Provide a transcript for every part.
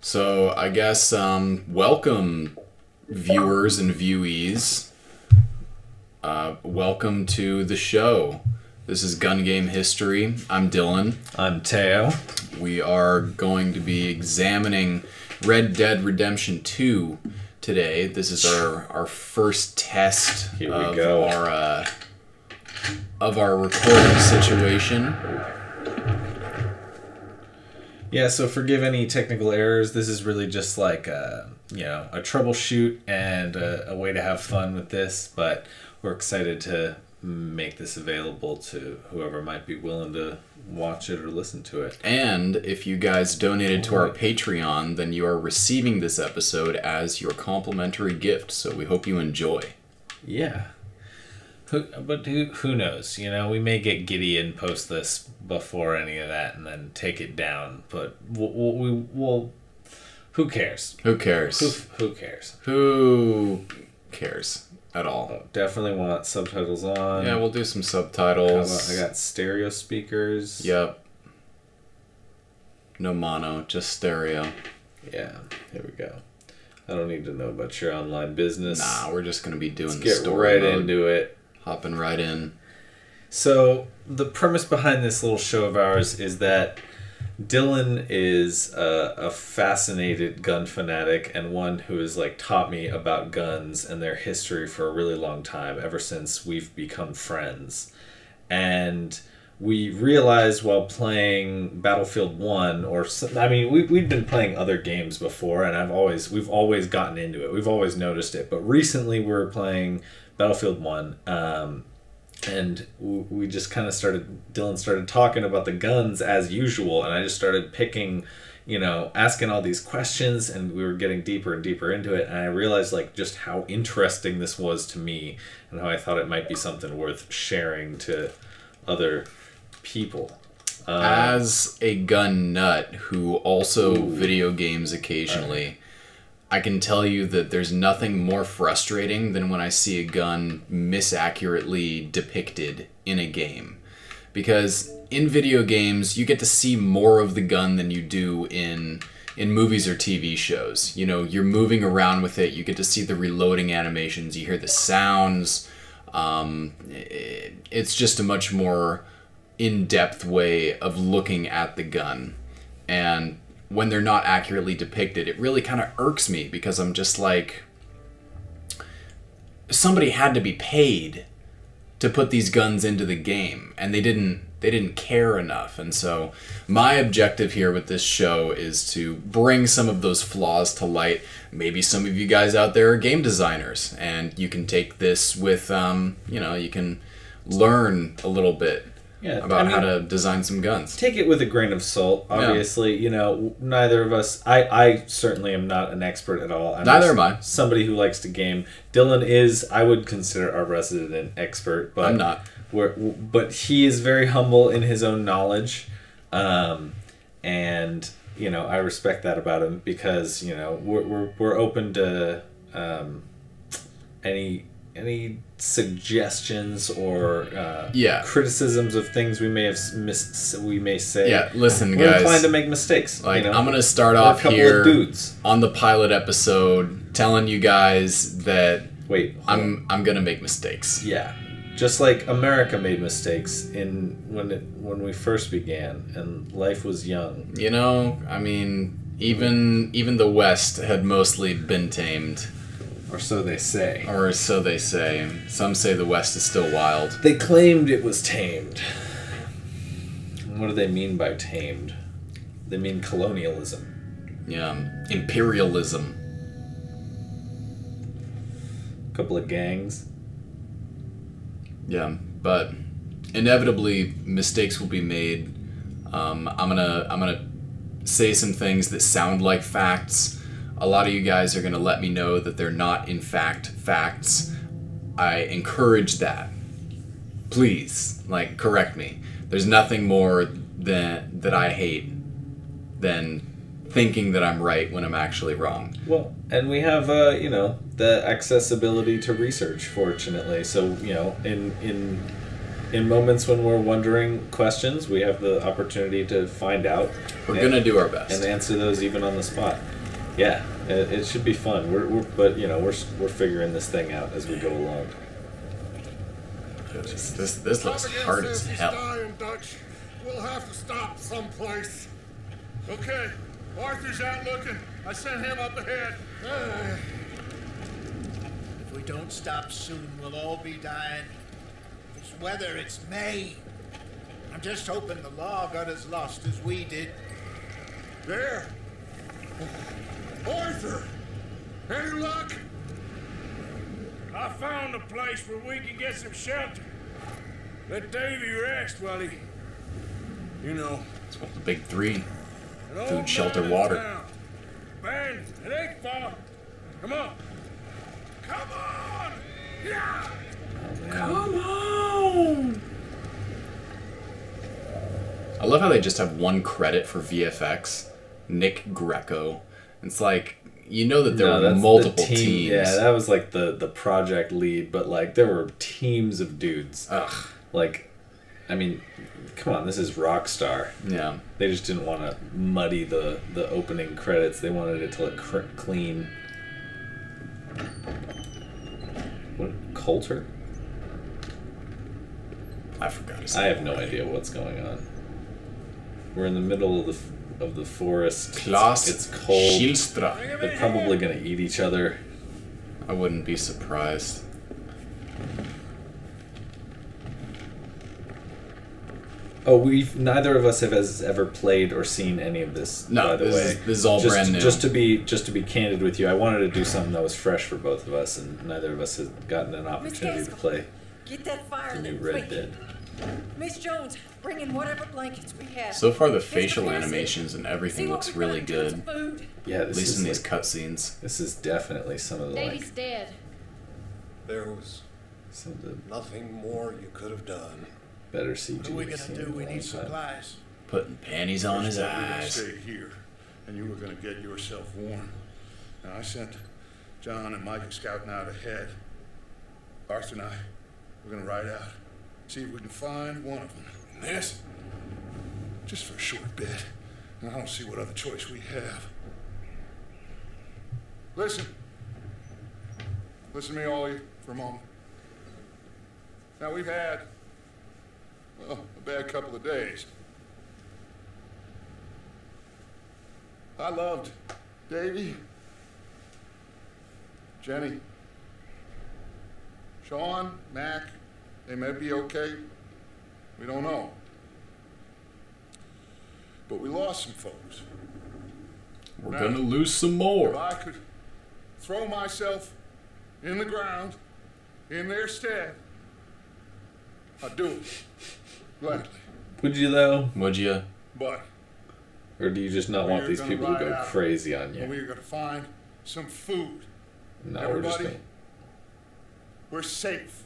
So I guess welcome viewers and viewees. Welcome to the show. This is Gun Game History. I'm Dillon. I'm Teo. We are going to be examining Red Dead Redemption 2 today. This is our first test of our recording situation. Yeah, so forgive any technical errors. This is really just like a troubleshoot and a way to have fun with this, but we're excited to make this available to whoever might be willing to watch it or listen to it. And if you guys donated to our Patreon, then you are receiving this episode as your complimentary gift, so we hope you enjoy. Yeah. But who knows? You know, we may get giddy and post this before any of that and then take it down. But we'll who cares? Who cares? Who cares? Who cares at all? Oh, definitely want subtitles on. Yeah, we'll do some subtitles. I got stereo speakers. Yep. No mono, just stereo. Yeah, here we go. I don't need to know about your online business. Nah, we're just going to be doing Let's the get story right mode. into it. Hopping right in. So, the premise behind this little show of ours is that Dillon is a fascinated gun fanatic and one who has taught me about guns and their history for a really long time, ever since we've become friends. And we realized while playing Battlefield 1, we've been playing other games before, and we've always gotten into it. We've always noticed it. But recently we were playing Battlefield 1, and we just kind of Dillon started talking about the guns as usual, and I just started picking, asking all these questions, and we were getting deeper and deeper into it, and I realized just how interesting this was to me, and how I thought it might be something worth sharing to other people. As a gun nut who also video games occasionally, I can tell you that there's nothing more frustrating than when I see a gun misaccurately depicted in a game. Because in video games, you get to see more of the gun than you do in movies or TV shows. You know, you're moving around with it, you get to see the reloading animations, you hear the sounds. It's just a much more in-depth way of looking at the gun. And when they're not accurately depicted, it really kind of irks me, because I'm just like, somebody had to be paid to put these guns into the game, and they didn't care enough. And so my objective here with this show is to bring some of those flaws to light. Maybe some of you guys out there are game designers, and you can take this with you can learn a little bit about how to design some guns. Take it with a grain of salt. Obviously, neither of us... I certainly am not an expert at all. Neither am I. Somebody who likes to game. Dillon is, I would consider, our resident expert. But I'm not. But he is very humble in his own knowledge. And, I respect that about him, because, we're open to any suggestions or criticisms of things we may have we may say. Yeah, listen, we're guys. inclined to make mistakes. I'm gonna start off here on the pilot episode telling you guys that I'm gonna make mistakes. Yeah, just like America made mistakes when we first began and life was young. Even the West had mostly been tamed. Or so they say. Or so they say. Some say the West is still wild. They claimed it was tamed. What do they mean by tamed? They mean colonialism. Yeah, imperialism. A couple of gangs. Yeah, but inevitably mistakes will be made. I'm gonna say some things that sound like facts. A lot of you guys are going to let me know that they're not, in fact, facts. I encourage that. Please, correct me. There's nothing more that I hate than thinking that I'm right when I'm actually wrong. Well, and we have, the accessibility to research, fortunately. So, in in moments when we're wondering questions, we have the opportunity to find out. We're gonna do our best and answer those even on the spot. Yeah, it should be fun. But you know, we're figuring this thing out as we go along. This looks hard as hell. Dutch. We'll have to stop someplace. Okay, Arthur's out looking. I sent him up ahead. If we don't stop soon, we'll all be dying. It's weather, it's May. I'm just hoping the law got as lost as we did. There. Arthur! Any luck? I found a place where we can get some shelter. Let Davy rest while he... You know... It's one of the big three. An old Food, shelter, man in water. town. Ben, it ain't far. Come on. Come on! Yeah! Come on! I love how they just have one credit for VFX. Nick Greco. It's like, you know that there were multiple teams. Yeah, that was like the project lead, but like there were teams of dudes. Ugh. Like, I mean, come on, this is Rockstar. Yeah. They just didn't want to muddy the opening credits. They wanted it to look clean. What, Coulter? I forgot his I name have no already. idea what's going on. We're in the middle of the forest. Klaus It's cold. Schilstra. They're probably gonna eat each other. I wouldn't be surprised. Oh, neither of us has ever played or seen any of this. No, by the way, this is all brand new. Just to be candid with you, I wanted to do something that was fresh for both of us, and neither of us has gotten an opportunity to play Get that fire the new lit Red quick. Dead. Miss Jones, bring in whatever blankets we have. So far, the Mr. facial Pearson, animations and see everything what looks we got really in terms good. of food. Yeah, At this least is in these like, cutscenes. this is definitely some of the Davy's dead. There was some of the nothing more you could have done. better CG. What are we we've gonna seen do? in a We long need time. supplies. Putting panties on his You were gonna eyes. stay here, and you were going to get yourself warm. Now, I sent John and Mike scouting out ahead. Arthur and I, we're going to ride out, see if we can find one of them. And this, just for a short bit. And I don't see what other choice we have. Listen. Listen to me, all of you, for a moment. Now, we've had, well, a bad couple of days. I loved Davy, Jenny, Sean, Mac. They may be okay. We don't know. But we lost some folks. We're Now, gonna lose some If more. I could throw myself in the ground in their stead, I'd do it. Gladly. Would you though? Would you? But Or do you just not want we're these gonna people to ride go out, crazy on and you? we're going to find some food. No, Everybody, we're safe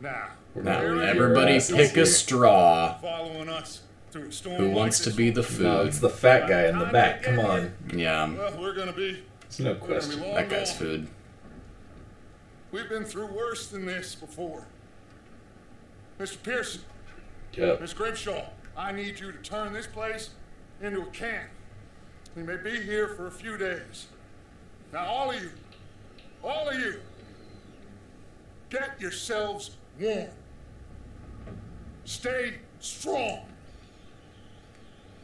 now. Now, Leave your everybody asses pick here. a straw. Following us through a storm. Who like wants to this be one. the food? No, it's the fat guy in the back. Come on. Yeah, Well, we're going to be. There's no we're gonna be question. long that guy's gone. food. We've been through worse than this before. Mr. Pearson, Yep. Miss Grimshaw, I need you to turn this place into a camp. We may be here for a few days. Now, all of you, get yourselves warm. Stay strong.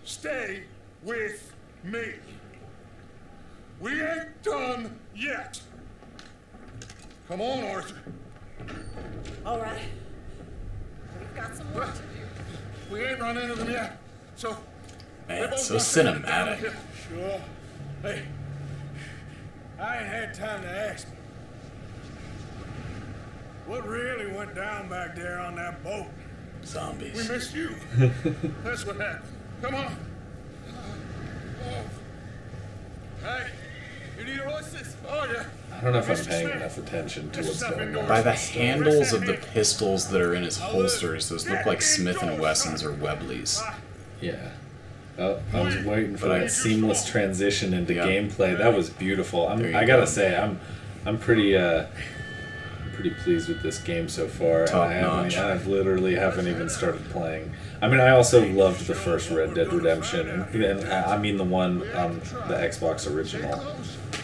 Stay with me. We ain't done yet. Come on, Arthur. All right. We've got some work to do. We ain't run into them yet. So, Man, they're both so gonna take it down the cinematic. hill. Sure. Hey, I ain't had time to ask. What really went down back there on that boat? We Zombies. missed you. That's what happened. Come on. Oh. Hey, you need horses? Oh, yeah. I don't know if I'm Mr. paying Smith, enough attention to there's what's stuff going indoors. on. By the handles of the pistols that are in his holsters, those look like Smith & Wessons or Webley's. Yeah. Oh, I was waiting for But I- that seamless transition into Yeah. gameplay. That was beautiful. There you I gotta go. say, I'm pretty pretty pleased with this game so far. Top And notch. I've literally haven't even started playing. I mean, I also loved the first Red Dead Redemption, and I mean the one on the Xbox original,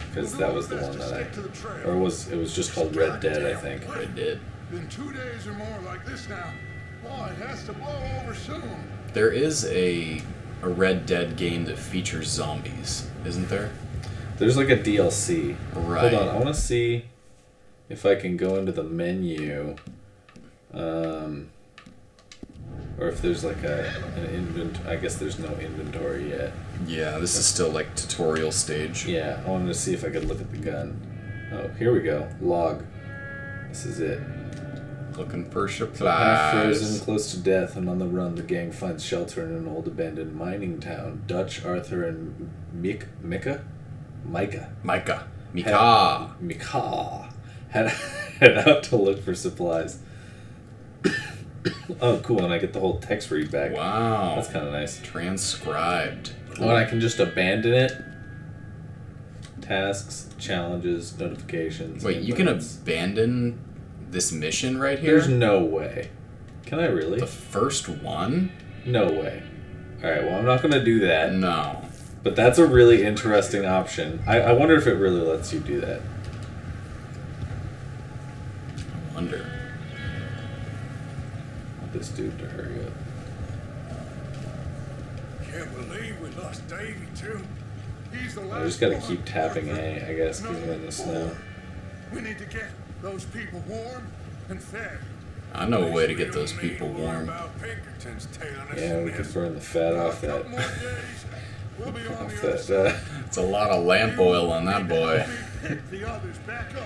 because that was the one that it was just called Red Dead, I think. Red Dead. Been 2 days or more like this now. Oh, it has to blow over soon. There is a Red Dead game that features zombies, isn't there? There's like a DLC. Right. Hold on, I want to see if I can go into the menu, or if there's like an inventory. I guess there's no inventory yet. Yeah, this is still like tutorial stage. Yeah, I wanted to see if I could look at the gun. Oh, here we go. Log. This is it. Looking for So half frozen, supplies. close to death, and on the run, the gang finds shelter in an old abandoned mining town. Dutch, Arthur, and Micah Micah. Mika head out to look for supplies. Oh, cool, and I get the whole text read back. Wow. That's kind of nice. Transcribed. Oh, and I can just abandon it. Tasks, challenges, notifications. Wait, you can invites. abandon this mission right here? There's no way. Can I really? The first one? No way. Alright, well, I'm not going to do that. No. But that's a really interesting option. I wonder if it really lets you do that. I wonder. I want this dude to hurry up. Can't believe we lost Davy, too. He's the last I just gotta one. keep tapping A, I guess, because I'm in the No snow. more. We need to get those people warm and fed. I know a way to get those people warm. Yeah, we could burn the fat off that. Couple more days, we'll be on Off the other side. that. It's a lot of lamp oil on that boy. Pick the others back up.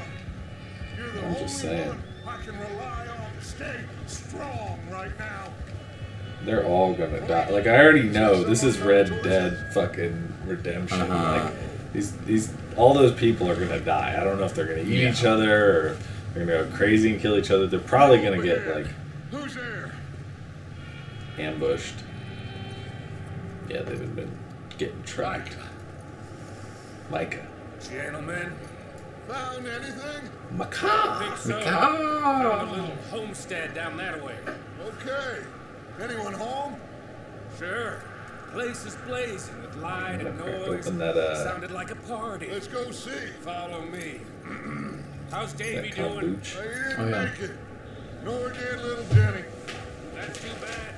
You're the I'm only just saying. one I can rely on to stay strong right now. They're all gonna die. Like, I already know this is Red Dead fucking Redemption. Uh-huh. Like, these all those people are gonna die. I don't know if they're gonna eat Yeah. each other or they're gonna go crazy and kill each other. They're probably gonna get like Who's there? ambushed. Yeah, they've been getting tracked. Micah. Gentlemen, Found anything? Macaw. think so. Macaw. Found a little homestead down that way. Okay. Anyone home? Sure. Place is blazing with light I'm and gonna crack noise. open that, Sounded like a party. Let's go see. Follow me. How's Davy that doing? kombucha. They didn't Oh, yeah. make it. Nor did little Jenny. That's too bad.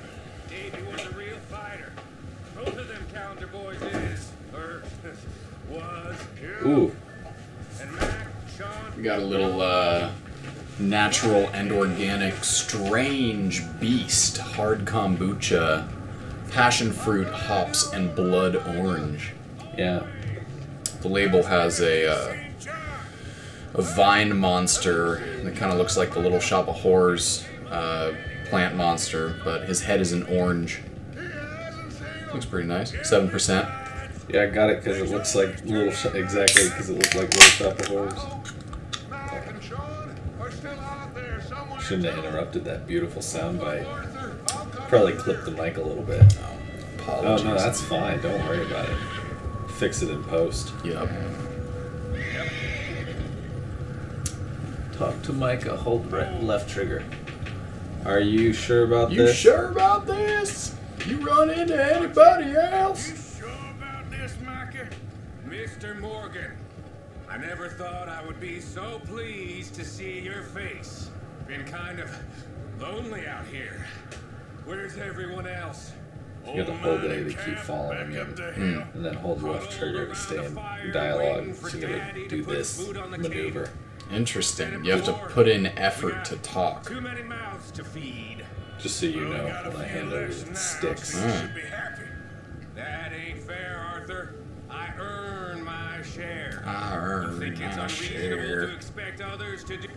Davy was a real fighter. Both of them calendar boys is, or was. Ooh. And Mac, Sean. We got a little natural and organic strange beast hard kombucha, passion fruit, hops, and blood orange. Yeah. The label has a vine monster that kind of looks like the Little Shop of Horrors plant monster, but his head is an orange. Looks pretty nice. 7%. Yeah, I got it because it looks like exactly because it looks like Little Shop of Horrors. Mac and Sean are still out there somewhere. Shouldn't have interrupted that beautiful soundbite. Arthur, I'll come Probably clipped the mic a little bit. Oh Apologies. no, that's fine. Don't worry about it. Fix it in post. Yep. Talk to Micah. Hold left trigger. Are you sure about You this? sure about this? You run into anybody else? You sure about this, Micah? Mr. Morgan, I never thought I would be so pleased to see your face. Been kind of lonely out here. Where's everyone else? You gotta hold A to keep following him, and then hold left trigger to stay in dialogue. So you gotta do this maneuver. Interesting. You have to put in effort to talk. Too many mouths to feed. Just so you know, when I hand over the sticks. Alright. Be happy. That ain't fair, Arthur. I earn my share. I You earned think it's my unreasonable to share. expect others to do?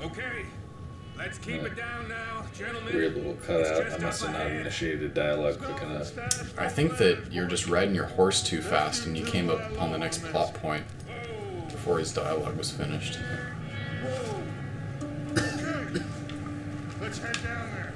Okay, let's keep it down now, gentlemen. Weird little It's cutout. just I must have up not ahead. initiated dialogue quick enough. I think that you're just riding your horse too fast and you came up on the next plot point before his dialogue was finished. Okay. Let's head down there.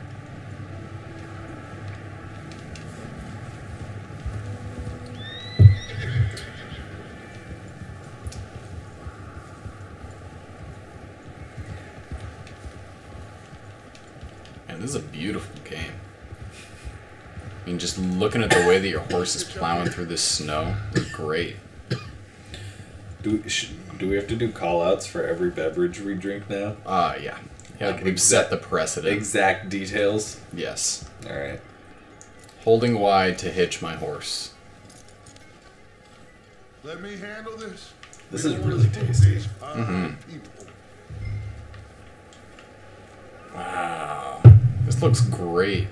This is a beautiful game. I mean, just looking at the way that your horse is plowing through this snow, it's great. Do we have to do call-outs for every beverage we drink now? Yeah. Yeah, Like we've set the precedent. Exact details? Yes. Alright. Holding Y to hitch my horse. Let me handle this. This is really tasty. Wow. This looks great.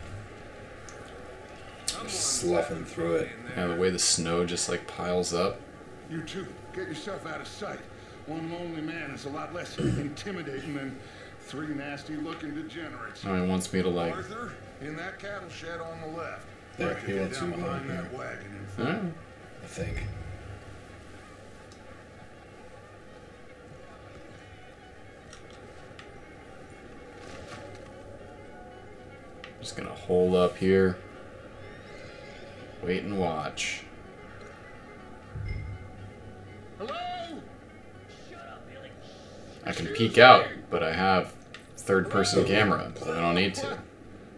Sloughing through it. Yeah, the way the snow just like piles up. You two, get yourself out of sight. One lonely man is a lot less intimidating than three nasty-looking degenerates. Oh, he wants me to like... Arthur, in that cattle shed on the left. There, he Get wants down you behind behind that him. wagon in front. Alright. I think. Just gonna hold up here. Wait and watch. Hello? I can peek out, but I have third-person camera, so I don't need to.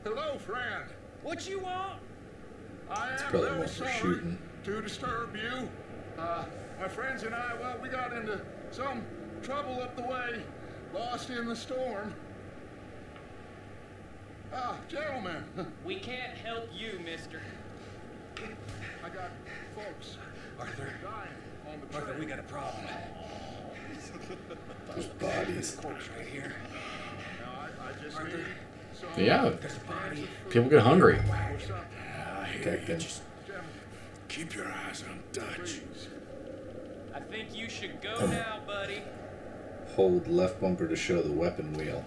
Hello, friend. What you want? I am probably very what we're sorry shooting. to disturb you. My friends and I, well, we got into some trouble up the way, lost in the storm. Gentlemen, We can't help you, mister. I got folks Arthur, dying on the Arthur, train. we got a problem. Those bodies. Corpse right here. Now, I just need some Yeah, There's a body. people get hungry. or something. Protect them. Gentlemen, Keep your eyes on Dutch. please. I think you should go now, buddy. Hold left bumper to show the weapon wheel.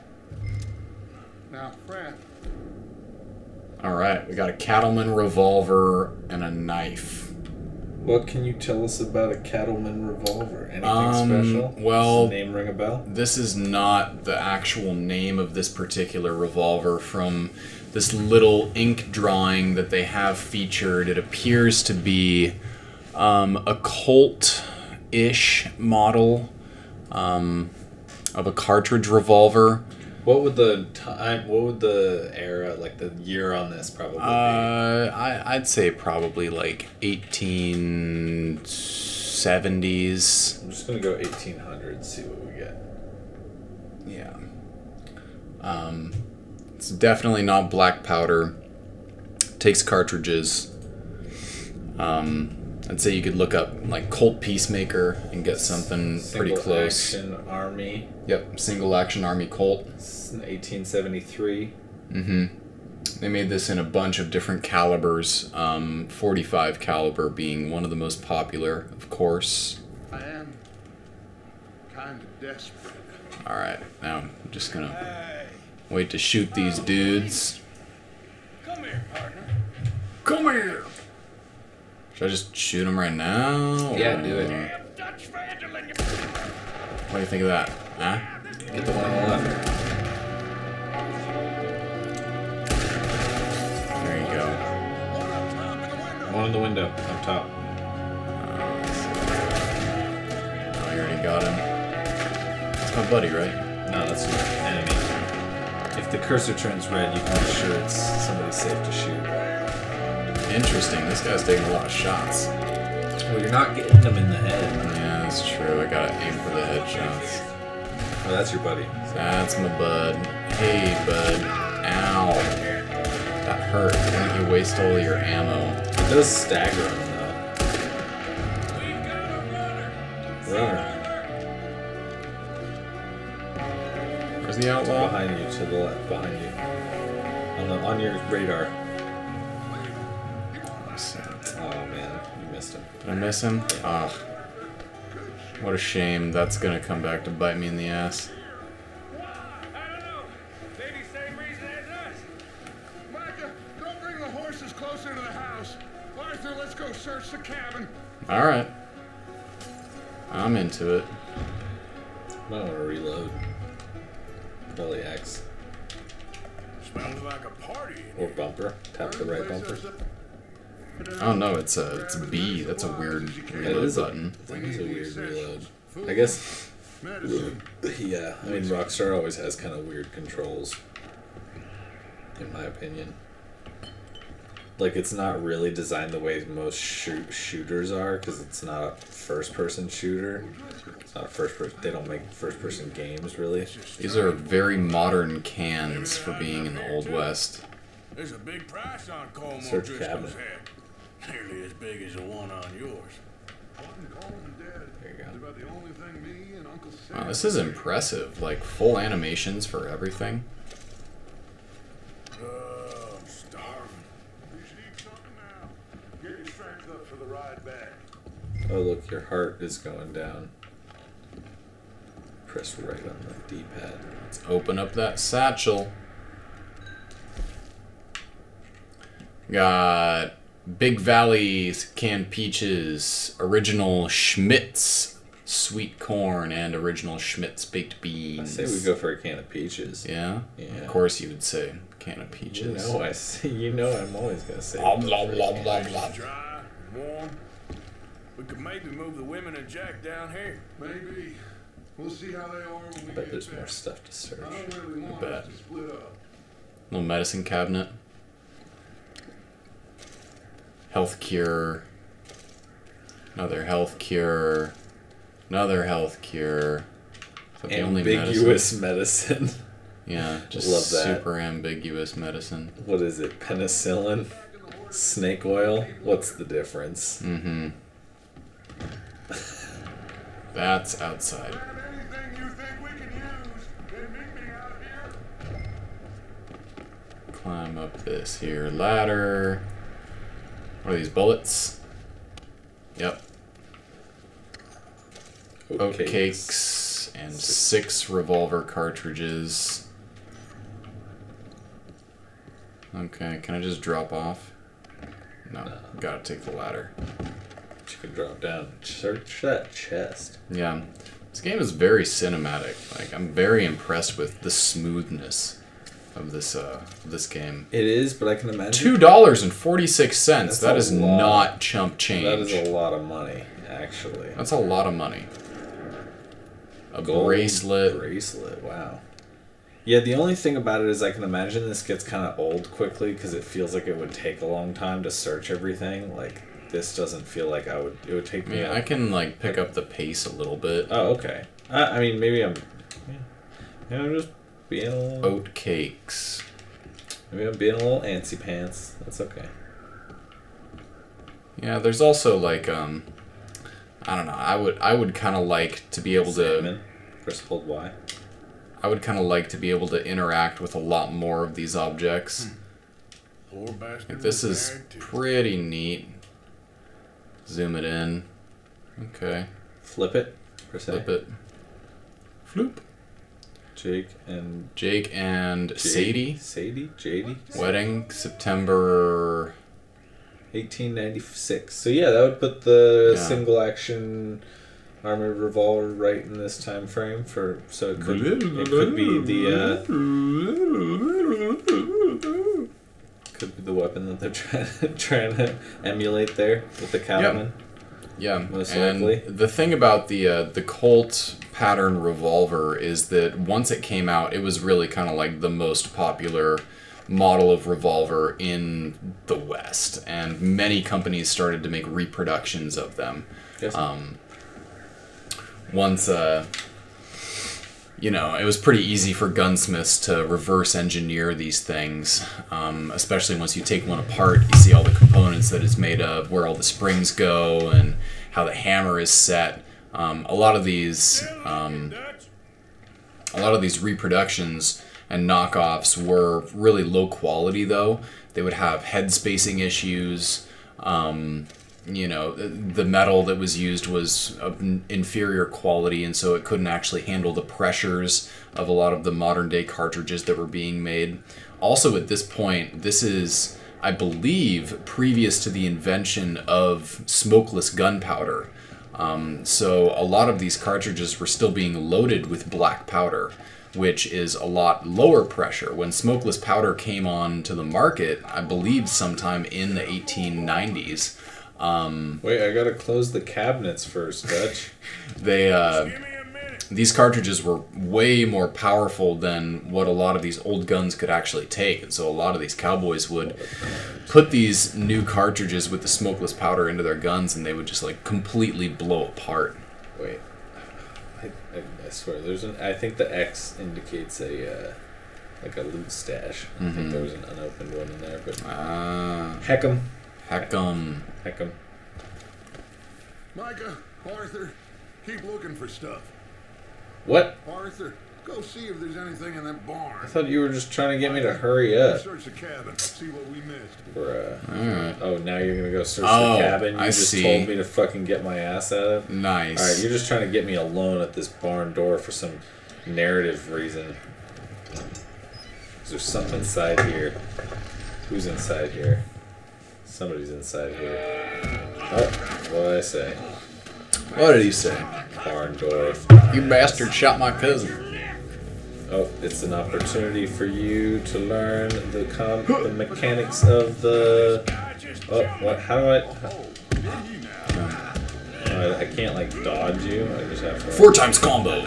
Now, friend, Alright, we got a cattleman revolver and a knife. What can you tell us about a cattleman revolver? Anything special? well- Does the name ring a bell? This is not the actual name of this particular revolver from this little ink drawing that they have featured. It appears to be a Colt-ish model of a cartridge revolver. What would the time? What would the era, like the year on this, probably be? I'd say probably like 1870s. I'm just gonna go 1800s. See what we get. Yeah. It's definitely not black powder. Takes cartridges. I'd say you could look up like Colt Peacemaker and get something pretty close. Single Action Army. Yep, Single Action Army Colt. 1873. They made this in a bunch of different calibers. 45 caliber being one of the most popular, of course. I am kind of desperate. All right, now I'm just gonna wait to shoot these dudes. Come here, partner. Come here. Should I just shoot them right now? Yeah, do it. Damn Dutch vandal in your... What do you think of that? Huh? Get the one on the left. There you go. One in the window, up top. Oh, you already got him. That's my buddy, right? No, that's your enemy. If the cursor turns red, you can be sure it's somebody safe to shoot. Interesting. This guy's taking a lot of shots. Well, you're not getting them in the head. Yeah, that's true. I gotta aim for the headshots. Oh, that's your buddy. That's my bud. Hey, bud. Ow. That hurt. Why don't you waste all your ammo? It does stagger him, We've got a runner. though. Runner. Where's the outlaw? Behind you, to the left, behind you. On your radar. Oh man, you missed him. Did I miss him? Ah. What a shame. That's gonna come back to bite me in the ass. Why? I don't know. Maybe same reason as us. Micah, don't bring the horses closer to the house. Arthur, let's go search the cabin. Alright. I'm into it. Might want to reload. Probably X. Smells like a party. Or bumper. Tap the right bumper. Oh no, it's a B. That's a weird That reload is button. That is a weird reload. I guess, Medicine. yeah. I mean, Rockstar always has kind of weird controls. in my opinion. Like, it's not really designed the way most shooters are, because it's not a first-person shooter. It's not a first-person. They don't make first-person games, really. These are very modern cans for being in the Old West. There's a big price on Colm Search O'Driscoll's cabinet. head. Nearly as big as the one on yours. There you go. About the only thing me and Uncle Sam. Wow, this is impressive. Like, full animations for everything. Oh, I'm starving. You should eat something now. Get your strength up for the ride back. Oh, look, your heart is going down. Press right on the D-pad. Let's open up that satchel. Got Big Valley's canned peaches, original Schmidt's sweet corn, and original Schmidt's baked beans. I say we go for a can of peaches. Yeah? Yeah. Of course you would say can of peaches. You know I'm always gonna say. Blah, blah, blah, blah, blah. Dry, warm. We could maybe move the women and Jack down here. Maybe. We'll see how they are when we But get there's back. more stuff to search. I don't really want bet. us to split up. Little medicine cabinet. Health cure. Another health cure. Another health cure. Is that the only Ambiguous medicine? medicine. Yeah, just Love that. super ambiguous medicine. What is it? Penicillin? Snake oil? What's the difference? Mm-hmm. That's outside. Grab anything you think we can use, then meet me out here. Climb up this here ladder. What are these, bullets? Yep. Oatcakes and 6 revolver cartridges. Okay, can I just drop off? No, gotta take the ladder. You can drop down. Search that chest. Yeah, this game is very cinematic. Like, I'm very impressed with the smoothness of this game. It is, but I can imagine. $2.46. That That's is a lot. not chump change. That is a lot of money, actually. That's a lot of money. A Gold bracelet. Bracelet, wow. Yeah, the only thing about it is I can imagine this gets kind of old quickly because it feels like it would take a long time to search everything. Like, this doesn't feel like it would take me. Yeah, I can like pick up the pace a little bit. Oh, okay. I mean, maybe I'm just being a little. Oat cakes. Maybe I'm being a little antsy pants. That's okay. Yeah, there's also like I don't know. I would kind of like to be able Salmon. Press hold Y. I would kind of like to be able to interact with a lot more of these objects. Poor bastard. Like, this was is married to- pretty neat. Zoom it in. Okay. Flip it. Press Flip A. it. Floop. Jake and Jake and Sadie. Sadie? JD? Wedding September. 1896. So yeah, that would put the Yeah. single action armored revolver right in this time frame for. So it could be the could be the weapon that they're trying to emulate there with the cabinet. Yeah, Most and likely. the thing about the Colt pattern revolver is that once it came out, it was really kind of like the most popular model of revolver in the West, and many companies started to make reproductions of them. Yes. Once, you know, it was pretty easy for gunsmiths to reverse engineer these things, especially once you take one apart, you see all the components that it's made of, where all the springs go, and how the hammer is set. A lot of these reproductions and knockoffs were really low quality, though. They would have head spacing issues. You know, the metal that was used was of inferior quality, and so it couldn't actually handle the pressures of a lot of the modern day cartridges that were being made. Also, at this point, this is, I believe, previous to the invention of smokeless gunpowder. So a lot of these cartridges were still being loaded with black powder, which is a lot lower pressure. When smokeless powder came on to the market, I believe sometime in the 1890s, Wait, I gotta close the cabinets first, Dutch. they Give me a minute. these cartridges were way more powerful than what a lot of these old guns could actually take. And so a lot of these cowboys would put these new cartridges with the smokeless powder into their guns, and they would just like completely blow apart. Wait, I swear, there's an. I think the X indicates a like a loot stash. I think there was an unopened one in there, but heck 'em. Micah, Arthur, keep looking for stuff. What? Arthur, go see if there's anything in that barn. I thought you were just trying to get me to hurry up. Search the cabin, see what we missed. Bruh. Oh, now you're gonna go search the cabin? You just told me to fucking get my ass at it? Nice. Alright, you're just trying to get me alone at this barn door for some narrative reason. Is there something inside here? Who's inside here? Somebody's inside here. Oh, what did I say? What did he say? Barn door. You bastard shot my cousin. Oh, it's an opportunity for you to learn the mechanics of the. Oh, what? How do I can't like dodge you. I just have to. 4 times combo.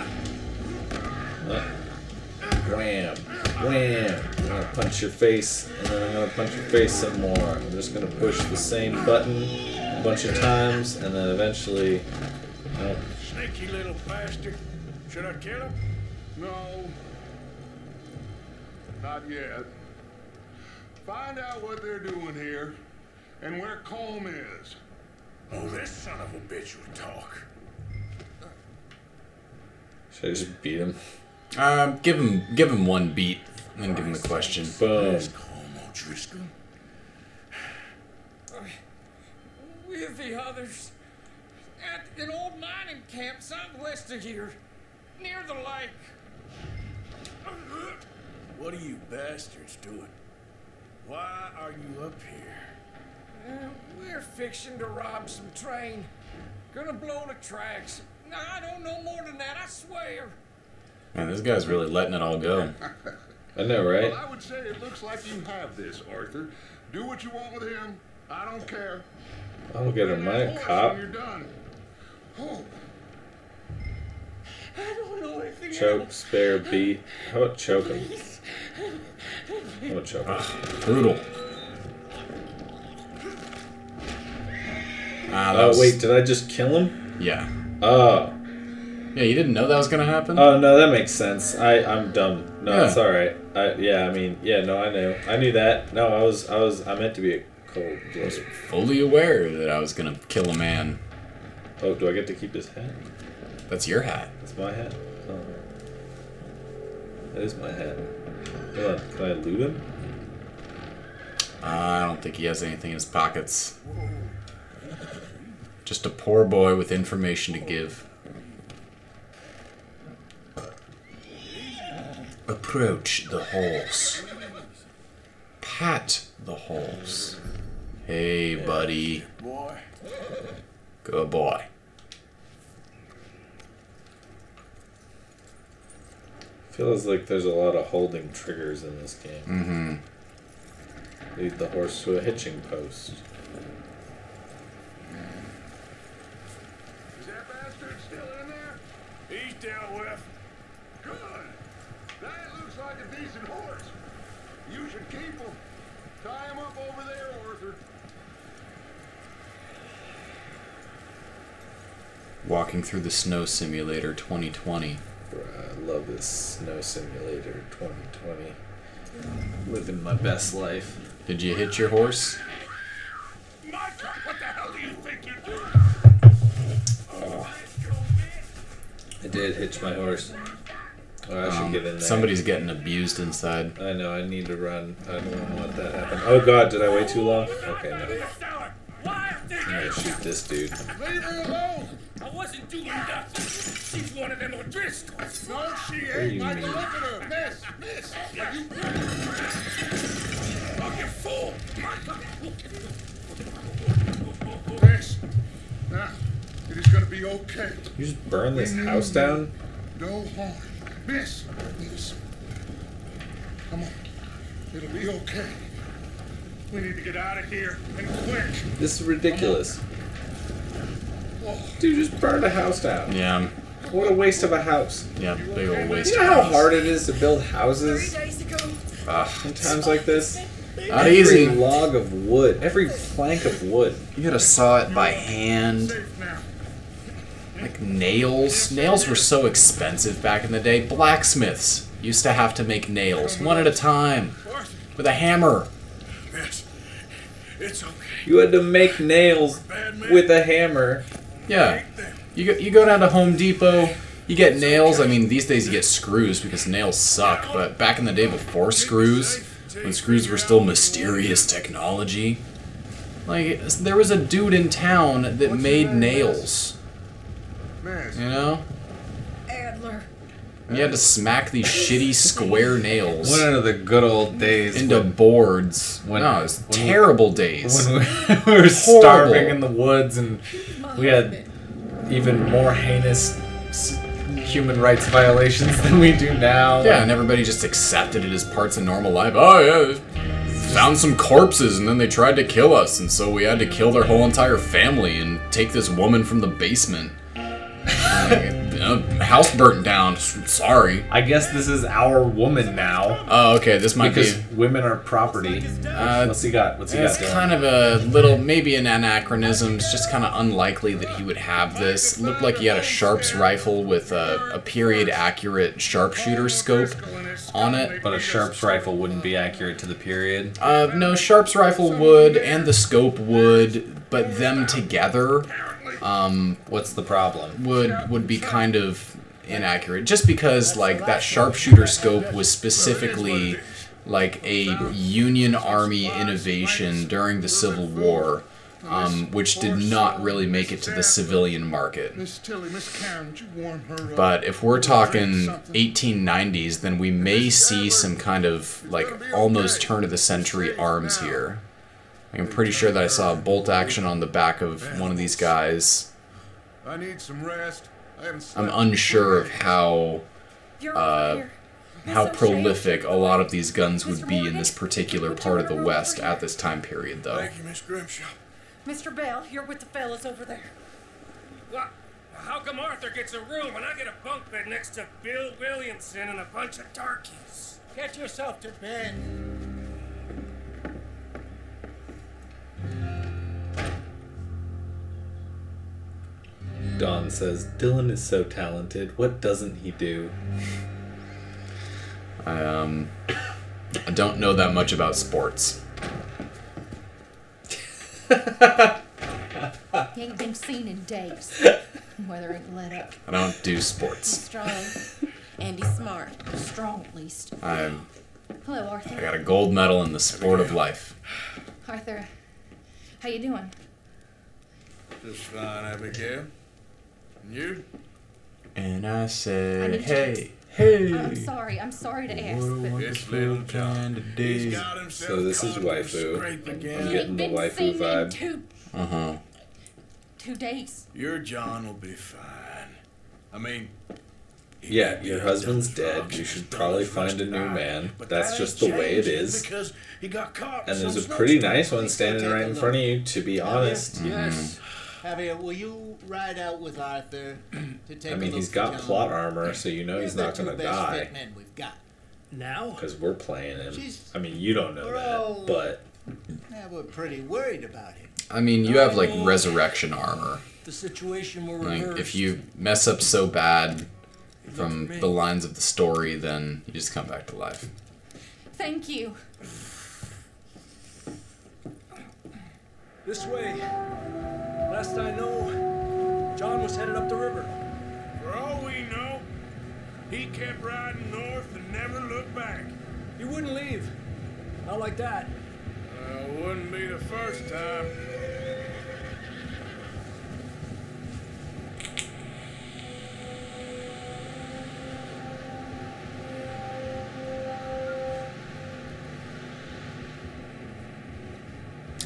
Wham, wham. I'm gonna punch your face, and then I'm gonna punch your face some more. I'm just gonna push the same button a bunch of times, and then eventually. Oh. Sneaky little bastard. Should I kill him? No. Not yet. Find out what they're doing here, and where Colm is. Oh, this son of a bitch would talk. Should I just beat him? Give him one beat, and then give him the question. Boom. Colm O'Driscoll. With the others at an old mining camp southwest of here, near the lake. What are you bastards doing? Why are you up here? We're fixing to rob some train. Gonna blow the tracks. No, I don't know more than that, I swear. Man, this guy's really letting it all go. I know, right? Well, I would say it looks like you have this, Arthur. Do what you want with him. I don't care. I'll get him, my cop. You're done. Oh. I don't know anything Choke, else. spare, beat. How about choke him? How about choke him? Brutal. Oh, wait, did I just kill him? Yeah. Oh. Yeah, you didn't know that was gonna happen? Oh, no, that makes sense. I'm dumb. No, Yeah. it's alright. I know, I knew. I knew that. No, I meant to be a cold I was blooded. fully aware that I was gonna kill a man. Oh, do I get to keep his hat? That's your hat. That's my hat. Oh. That is my hat. Hold on, can I loot him? I don't think he has anything in his pockets. Just a poor boy with information to give. Approach the horse. Pat the horse. Hey, buddy. Boy. Good boy. Feels like there's a lot of holding triggers in this game. Mm-hmm. Lead the horse to a hitching post. Is that bastard still in there? He's dealt with. Good. That looks like a decent horse. You should keep him. Tie him up over there, Arthur. Walking through the Snow Simulator 2020. Bruh, I love this Snow Simulator 2020. Living my best life. Did you hit your horse? Micah, what the hell do you think you're doing? I did hitch my horse. Oh, I should get in there. Somebody's getting abused inside. I know, I need to run. I don't want that to happen. Oh god, did I wait too long? Okay, no. I'm gonna shoot this dude. Leave her alone. I wasn't doing nothing. She's one of them O'Driscolls. No, she What do ain't. you Micah, mean? look at her. Miss. Are you... Oh, you fool! Miss. Now, it is going to be okay. You just burn this house down? No harm. Miss. Come on. It'll be okay. We need to get out of here, and quick. This is ridiculous. Whoa. Dude, just burned a house down. Yeah. What a waste of a house. Yeah, big old waste. You know of how house. hard it is to build houses 3 days ago. in times like this? Not Every easy. log of wood, every plank of wood. You gotta saw it by hand. Like nails. Nails were so expensive back in the day. Blacksmiths used to have to make nails one at a time with a hammer. Miss, it's okay. You had to make nails with a hammer. Yeah. You go down to Home Depot, you get nails. I mean, these days you get screws because nails suck, but back in the day before screws, when screws were still mysterious technology, like, there was a dude in town that made nails. You know? Adler. You had to smack these shitty square nails One of the good old days into boards. No, it was terrible days. when we were starving in the woods and we had even more heinous human rights violations than we do now. Yeah, and everybody just accepted it as parts of normal life. Oh, yeah, found some corpses and then they tried to kill us, and so we had to kill their whole entire family and take this woman from the basement. House burnt down. Sorry. I guess this is our woman now. Oh, okay. This might Because be. women are property. What's he got? What's he got? It's kind of a little, maybe an anachronism. It's just kind of unlikely that he would have this. It looked like he had a Sharps rifle with a period-accurate sharpshooter scope on it. But a Sharps rifle wouldn't be accurate to the period. No, Sharps rifle would, and the scope would, but them together What's the problem? would be kind of inaccurate. Just because, like, that sharpshooter scope was specifically, like, a Union Army innovation during the Civil War, which did not really make it to the civilian market. But if we're talking 1890s, then we may see some kind of, like, almost turn-of-the-century arms here. I'm pretty sure that I saw a bolt action on the back of one of these guys. I need some rest. I'm unsure of how You're over here. how It's so prolific a lot of these guns would be in this particular part of the West at this time period, though. Thank you, Miss Grimshaw. Mr. Bell, you're with the fellas over there. What? How come Arthur gets a room and I get a bunk bed next to Bill Williamson and a bunch of darkies? Get yourself to bed. Don says, Dillon is so talented. What doesn't he do? I don't know that much about sports. He ain't been seen in days. Weather ain't let up. I don't do He's sports. strong. And he's smart. Strong, at least. I Hello, Arthur. got a gold medal in the sport of life. Arthur, how you doing? Just fine, Abigail. And you? And I I said, need hey, I'm hey. I'm sorry to ask, What a but This little wonderful John. kind of He's day. got himself So this is caught in a waifu. scrape I'm again. he getting ain't the been waifu seen in vibe. Uh-huh. 2 days. Your John will be fine. I mean, Yeah, your husband's dead. You should probably find a new man. That's just the way it is. Because he got caught. And there's a Some pretty snowstorm. nice one standing right in front of you, to be honest. Yes. Javier, will you ride out with Arthur to take I a mean, look he's at got John? plot armor, so you know They're he's the not two going to best die. fit men we've got. Now? Because we're playing him. Jeez. I mean, you don't know Bro. that, but Yeah, we're pretty worried about him. I mean, you have, like, resurrection armor. The situation will Like, reverse. if you mess up so bad from the lines of the story, then you just come back to life. Thank you. This way. Last I know, John was headed up the river. For all we know, he kept riding north and never looked back. He wouldn't leave. Not like that. Wouldn't be the first time.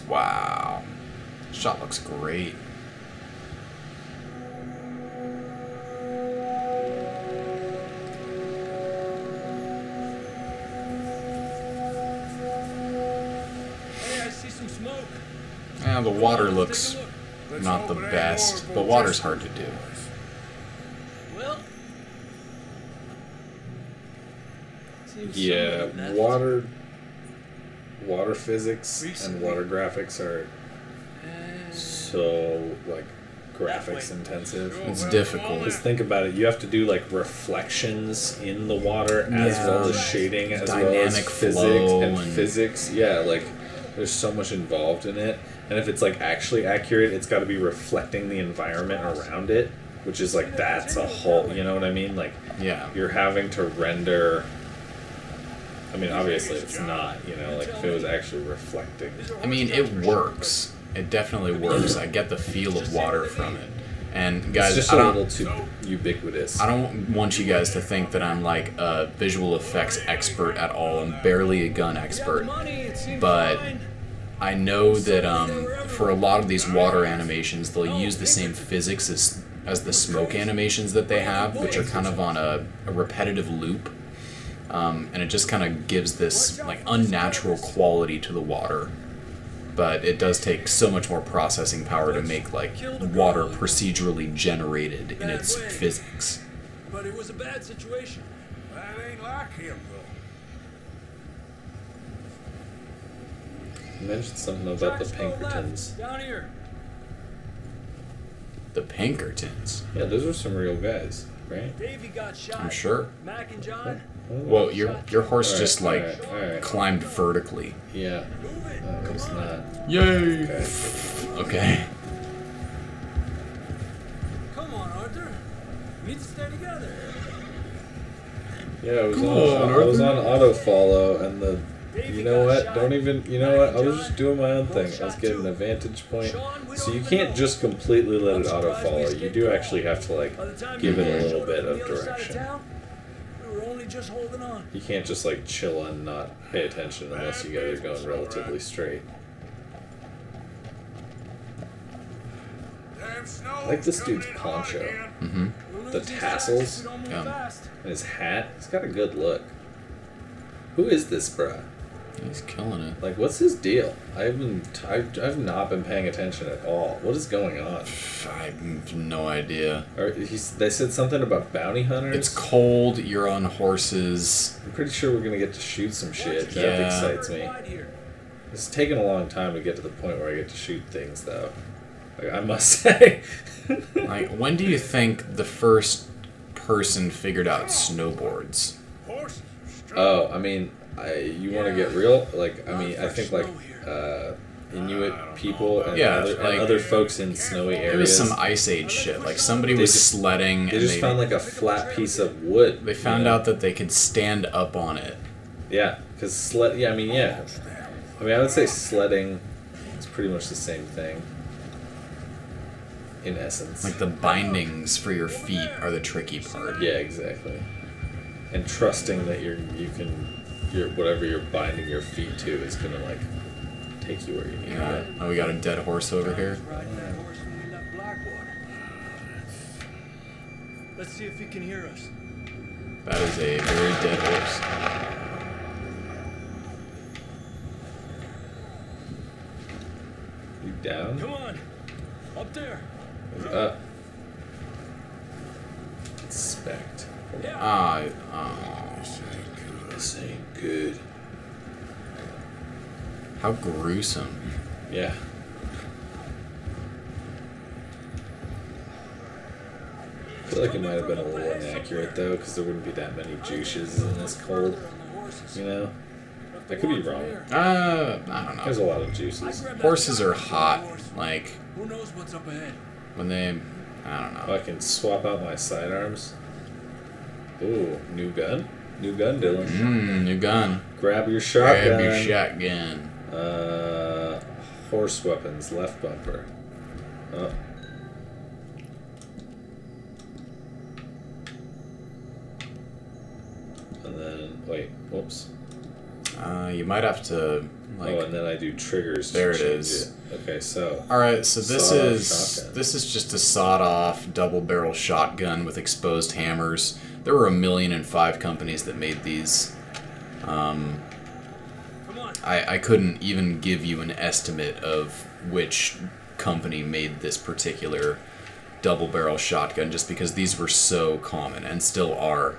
Wow. Shot looks great. Hey, I see some smoke. Yeah, the water looks Let's not the hope it ain't best, more but of water's a hard to do. Well, seems Yeah, somewhat method. water physics and water graphics are so like graphics intensive. It's difficult. Just think about it. You have to do like reflections in the water as Yeah. well as shading, as well as Dynamic physics flow and and- physics. Yeah, like there's so much involved in it. And if it's like actually accurate, it's got to be reflecting the environment around it, which is like that's a whole. You know what I mean? Like Yeah. you're having to render. I mean, obviously it's not. You know, like if it was actually reflecting. I mean, it works. It definitely works. I get the feel of water from it. And It's guys, just I a don't, little too ubiquitous. I don't want you guys to think that I'm like a visual effects expert at all. I'm barely a gun expert. But I know that for a lot of these water animations, they'll use the same physics as the smoke animations that they have, which are kind of on a repetitive loop. And it just kind of gives this like unnatural quality to the water. But it does take so much more processing power to make like water procedurally generated in its physics. But it was a bad situation. That ain't like him, though. You mentioned something about the Shots go left, Pinkertons. Down here. The Pinkertons. Yeah, those are some real guys, right? Davey got shot. I'm sure. Mac and John. Well, your horse Alright, just like alright. climbed vertically. Yeah, that was not. Yay! Okay. Okay. Come on, Arthur. We need to stay together. Yeah, I was Come on. on, I was Arthur. on auto follow, and the. Davey You know got what? shot. Don't even. You know what? I was just doing my own thing. I was getting a vantage point. So you can't just completely let it auto follow. You do actually have to like By the time give you it a showed little up bit on the of other side direction. town, we were only just holding on. You can't just like chill and not pay attention unless you guys are going relatively straight. Damn snow. I like this dude's poncho. Mm-hmm. We'll The lose these tassels? shots if we don't move Yeah. fast. And his hat. He's got a good look. Who is this, bruh? He's killing it. Like, what's his deal? I've not been paying attention at all. What is going on? I have no idea. They said something about bounty hunters. It's cold. You're on horses. I'm pretty sure we're gonna get to shoot some shit. That Yeah. excites me. Right here. It's taken a long time to get to the point where I get to shoot things, though. Like, I must say. Like, when do you think the first person figured out snowboards? Horses are strong. Oh, I mean, you want to get real? Like, I mean, I think like Inuit people and, Yeah, other, like- and other folks in snowy It was areas. some Ice Age shit. Like, somebody They was just- sledding They and just found like a flat piece of wood. they found out that they could stand up on it. Yeah, because sled. Yeah, I mean, yeah. I mean, I would say sledding is pretty much the same thing. In essence. Like, the bindings for your feet are the tricky part. Yeah, exactly. And trusting that your whatever you're binding your feet to is gonna like take you where you need to Yeah. Oh, we got a dead horse over here. Riding that horse when we left Blackwater. Let's see if he can hear us. That is a very dead horse. You down? Come on. Up there. Up. Inspect. Ah, This ain't good. how gruesome. Yeah. I feel like it might have been a little inaccurate though, because there wouldn't be that many juices in this cold. You know? I could be wrong. I don't There's a know. lot of juices. Horses are hot. Like, Who knows what's up ahead? when they... I don't Oh, know. I can swap out my sidearms. Ooh, new gun? New gun, Dylan. New gun. Grab your shotgun. Grab your shotgun. Horse weapons, left bumper. Oh. And then, wait, whoops. You might have to, like... Oh, and then I do triggers to There it change is. it. Okay, so. Alright, so this Sawed-off is shotgun. this is just a sawed-off double-barrel shotgun with exposed hammers. There were 1,000,005 companies that made these. Come on. I couldn't even give you an estimate of which company made this particular double barrel shotgun just because these were so common and still are.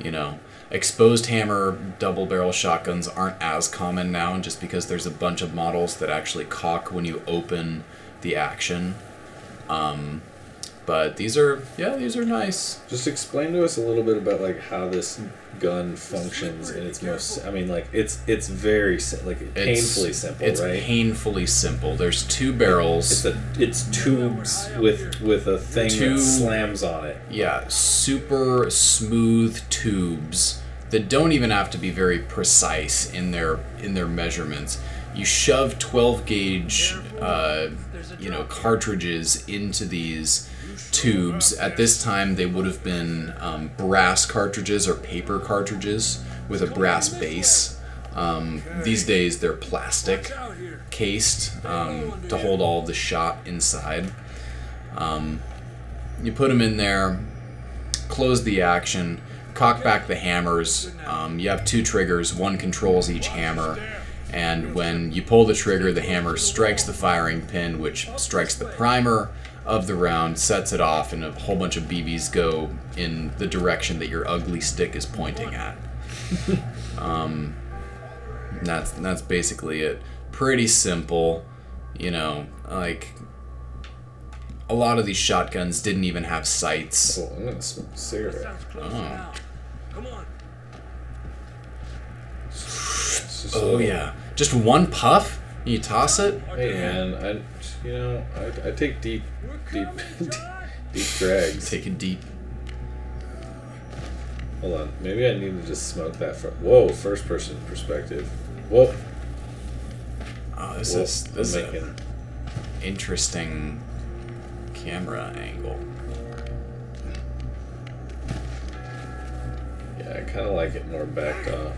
You know, exposed hammer double barrel shotguns aren't as common now just because there's a bunch of models that actually cock when you open the action. But these are nice. Just explain to us a little bit about like how this gun functions in its most. I mean, like it's very painfully simple, it's right? It's painfully simple. There's two barrels. It's tubes with a thing that slams on it. Yeah, super smooth tubes that don't even have to be very precise in their measurements. You shove 12 gauge, cartridges into these tubes. At this time, they would have been brass cartridges or paper cartridges with a brass base. These days, they're plastic cased to hold all of the shot inside. You put them in there, close the action, cock back the hammers. You have two triggers. One controls each hammer. And when you pull the trigger, the hammer strikes the firing pin, which strikes the primer of the round, sets it off, and a whole bunch of BBs go in the direction that your ugly stick is pointing at. That's basically it. Pretty simple, you know, like a lot of these shotguns didn't even have sights. Oh, I'm gonna smoke a cigarette. Oh. Come on. Oh yeah. Just one puff? You toss it? Hey man, I take deep drags. Take a deep. Hold on, maybe I need to just smoke that for. Whoa, first person perspective. Whoa. Oh, this is an interesting camera angle. Yeah, I kind of like it more backed off.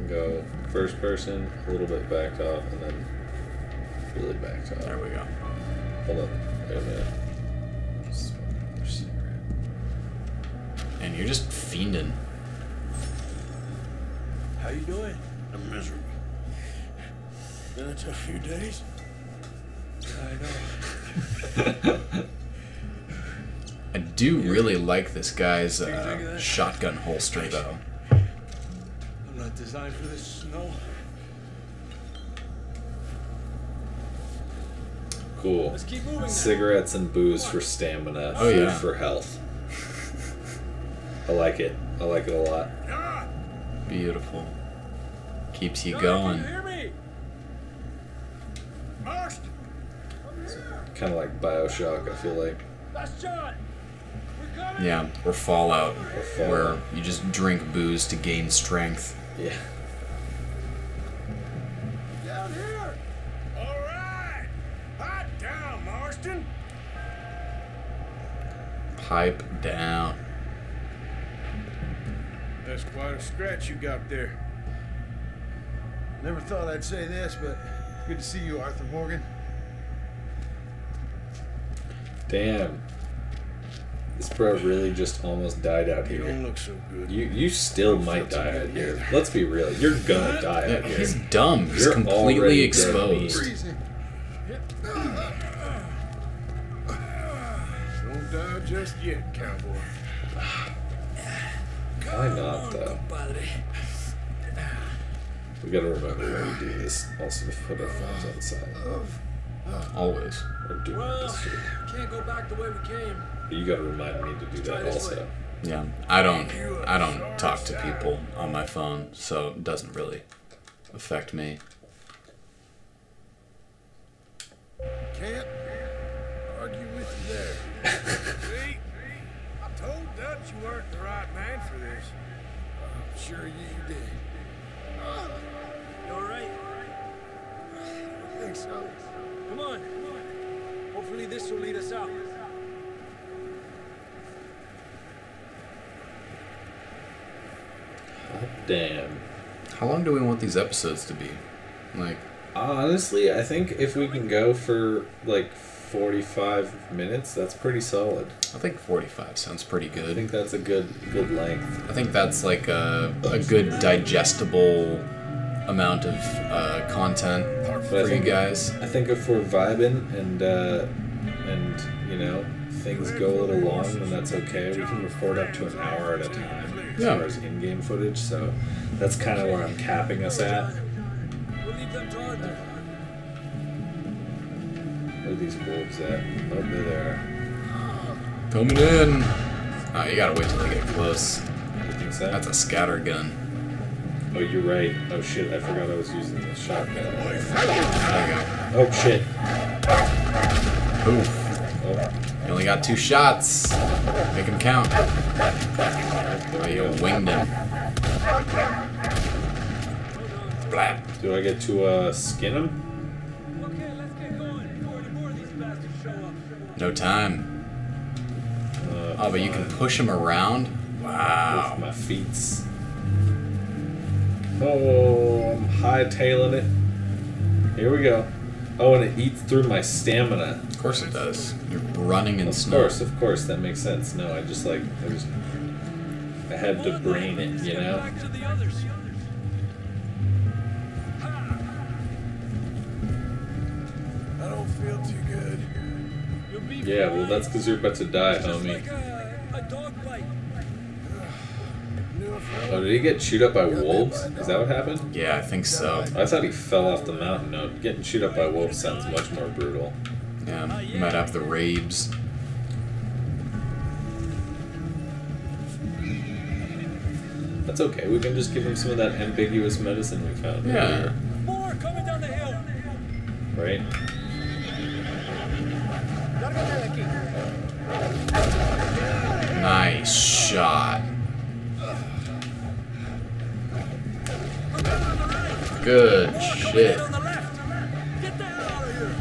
Go first person, a little bit backed off, and then really backed off. There we go. Hold on, wait a minute. And you're just fiending. How you doing? I'm miserable. Been a tough few days. I know. I do really like this guy's shotgun holster, though. I'm not designed for this snow. Cool. Let's keep moving now. Cigarettes and booze for stamina, Oh, food yeah. for health. I like it. I like it a lot. Beautiful. Keeps you Can going. you hear me? Marsh! Kind of like Bioshock, I feel like. That's John. We're coming. Yeah, or Fallout, Fallout. where you just drink booze to gain strength. Yeah. Down here. All right. Hot down, Marston. Pipe down. That's quite a scratch you got there. Never thought I'd say this, but good to see you, Arthur Morgan. Damn. This bro really just almost died out You don't here. look so good. You still might die out here. Let's be real. You're gonna die Yeah, out here. he's dumb. He's You're completely already exposed. Freezing. Won't die just yet, cowboy. Why not, though? We gotta remember when we do this. Also, to put our phones on the side. Always. Or do Well, this shit. can't go back the way we came. You gotta remind me to do that also. Yeah, I don't talk to people on my phone, so it doesn't really affect me. Can't argue with you there. See? I told Dutch you weren't the right man for this. I'm sure you did. You alright? I think so. Come on. Hopefully this will lead us out. Damn. How long do we want these episodes to be? Like, Honestly, I think if we can go for like 45 minutes, that's pretty solid. I think 45 sounds pretty I good. think that's a good length. I think that's like a good digestible amount of content But I for you think- guys. I think if we're vibing and and you know things go a little long, then that's okay. We can record up to an hour at a time as far as in-game footage, so that's kind of where I'm capping us at. We'll leave them to Arthur. Where are these wolves at? Oh, they're there. Coming in. Oh, you gotta wait till they get close. You think so? That's a scatter gun. Oh, you're right. Oh shit, I forgot I was using the shotgun. There you go. Oh shit. Oof. Oh. You only got 2 shots. Make him count. Oh, you winged him. Blap. Do I get to skin him? Okay, let's get going before any more of these bastards show up. No time. Oh, but you can push him around? Wow. With my feet. Oh, I'm hightailing it. Here we go. Oh, and it eats through my stamina. Of course it does. You're running in snow. Of course, that makes sense. No, I had to brain it, you know? Back to the others. I don't feel too good. You'll be Yeah, well, fine. that's because you're about to die, Just homie. like a dog bite. Oh, did he get chewed up by wolves? Is that what happened? Yeah, I think so. I thought he fell off the mountain. No, getting chewed up by wolves sounds much more brutal. Yeah, you might have the rabes. That's okay. We can just give him some of that ambiguous medicine we found Yeah. earlier. More coming down the hill. Right? Nice shot. Good shit. On the left. Get the hell out of here.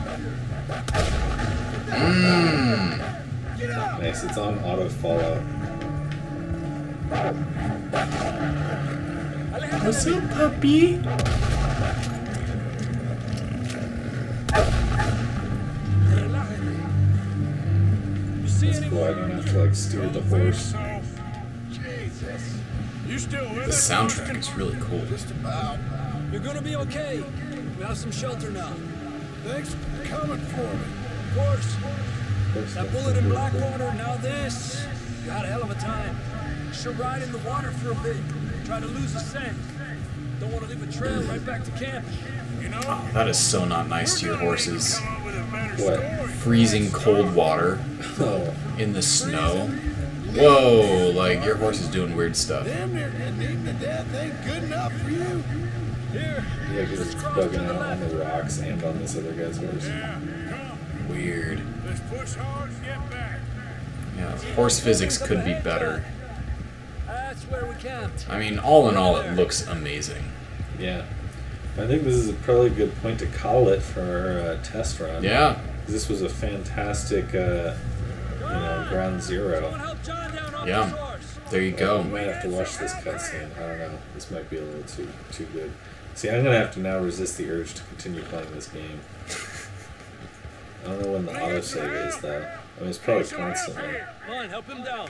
Mmm. Nice. It's on auto follow. What's up, puppy? You see That's cool. I anyone? don't have to like steer the horse. Jesus. You still with The us? soundtrack is really cool. Just about. You're gonna be okay. We have some shelter now. Thanks for coming for me. Of course. That bullet in Blackwater, now this. You had a hell of a time. Should ride in the water for a bit. Try to lose the scent. Don't want to leave a trail right back to camp. You know, Oh, that is so not nice to your horses. come up with a better What? story. Freezing cold water Oh, in the snow. Whoa, like your horse is doing weird stuff. Damn near getting eaten to death ain't good enough for you. Here. yeah, because it's bugging out on the rocks and on this other guy's horse. Yeah, come. Weird. Let's push hard and get back. Yeah, horse physics could be better. That's where we camped. I mean, all in all, it looks amazing. Yeah. I think this is probably a good point to call it for our test run. Yeah. This was a fantastic, ground Go zero. and help John down off Yeah. his horse. There you I go. might have to watch this cutscene. I don't know. This might be a little too good. See, I'm gonna have to now resist the urge to continue playing this game. I don't know when the autosave is though. I mean, it's probably constantly. Come on, help him down.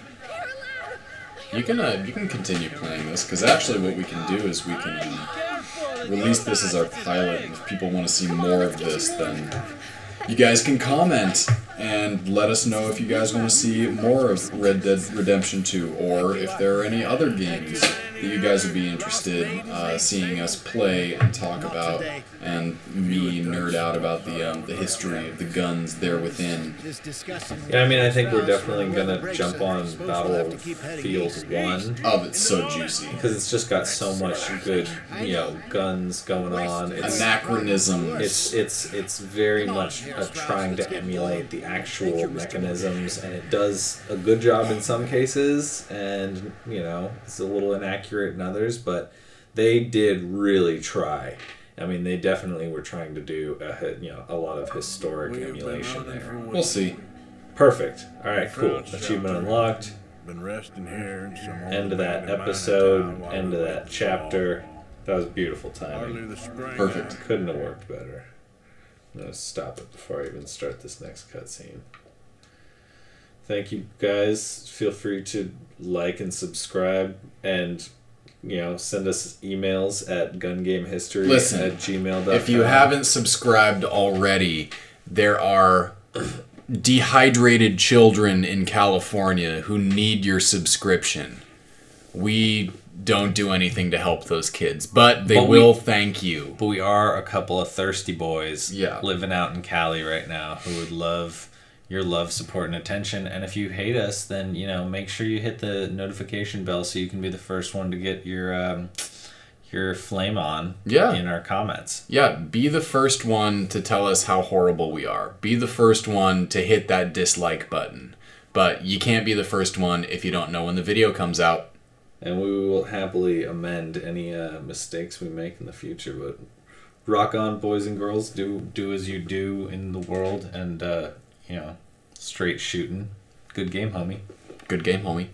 You can continue playing this because actually what we can do is we can release this as our pilot. If people want to see more of this, then you guys can comment and let us know if you guys want to see more of Red Dead Redemption 2 or if there are any other games that you guys would be interested seeing us play and talk about, and me nerd out about the history of the guns there within. Yeah, I mean, I think we're definitely gonna jump on Battlefield 1 Oh, it's so juicy. because it's just got so much good, guns going on. It's Anachronisms. it's very much trying to emulate the actual mechanisms, and it does a good job in some cases, and it's a little inaccurate in others, but they did really try. I mean, they definitely were trying to do a lot of historic emulation there. We'll see. Perfect. All right, cool. Achievement unlocked. Been resting here in some old End of that abandoned episode. mining town while End the of road that was chapter. That was beautiful fall. Hardly timing. the spring. Perfect. Couldn't have worked better. I'm gonna stop it before I even start this next cutscene. Thank you guys. Feel free to like and subscribe, and send us emails at gungamehistory Listen, at gmail.com. If you haven't subscribed already, there are dehydrated children in California who need your subscription. We don't do anything to help those kids, but they will thank you. But we are a couple of thirsty boys Yeah. living out in Cali right now who would love your love, support, and attention. And if you hate us, then, you know, make sure you hit the notification bell so you can be the first one to get your flame on in our comments. Yeah, be the first one to tell us how horrible we are. Be the first one to hit that dislike button. But you can't be the first one if you don't know when the video comes out. And we will happily amend any mistakes we make in the future. But rock on, boys and girls. Do as you do in the world. And, you know, straight shooting. Good game, homie. Good game, homie.